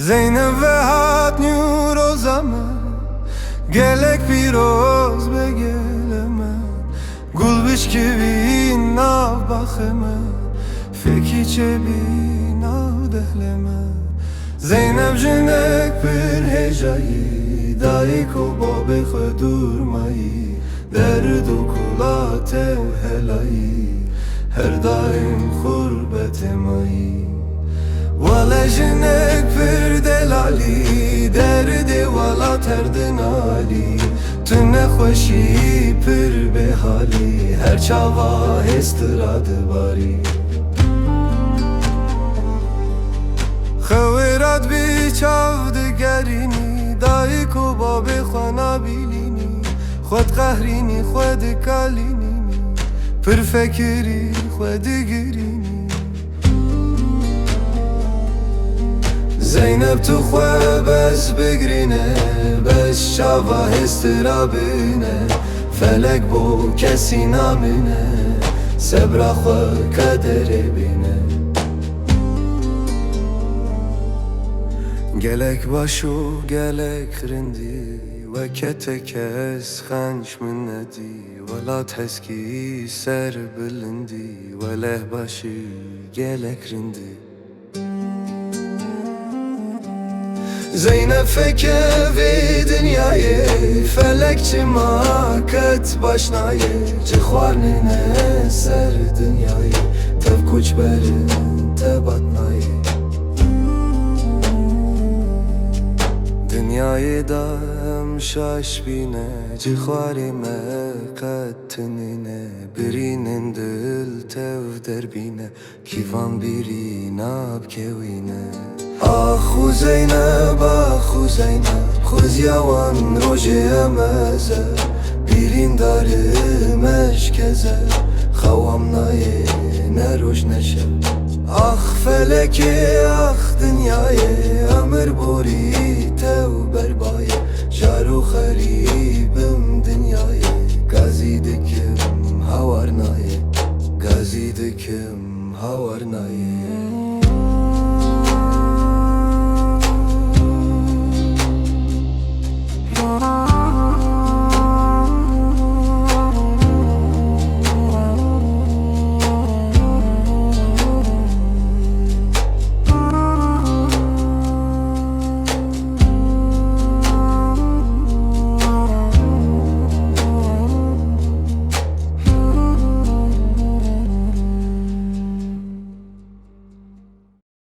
Zeynep ve hat nurozame gelek piroz begeleme Gul biçkivi nav baxeme Feki çebi nav dehleme Zeynep jinek bir hejayi Dayı kubo bekhe durmayı Derdu kula tev helayi Her daim xurbetemayi Vale jinek bir delali Derdi vala terdin ali Tüne xoşi pir behali Her çava estiradı bari Xevirat bi çav digerini Dayı kuba bi xwana bilini Xod qehrini xod kalinini Pir fekiri xod girini Zeynep tu xwe bez bigrine Bez çava hestirabine Felek bu kesi namine Sebra xwe kaderi bine Gelek başu gelek rindi Ve kete kes xenç minnedi Vela teski ser bilindi Ve leh başı gelek rindi Zeynep fekevi dünyayı Felek çimaket başnayı Cihvarnine ser dünyayı Tev kuçberin te batnayı Dünyayı da hem şaş bine Cihvarime kattinine Birinin dil tev derbine Kivan biri nab kevine آخو زینب آخو زینب خوز یوان روژه امزه بیرین داره مشکزه خوام نایه نروش نشه آخ فلکه آخ دنیایه امر بوری تو بربایه جارو خریبم دنیایه گازی دکم هاور نایه گازی دکم هاور نایه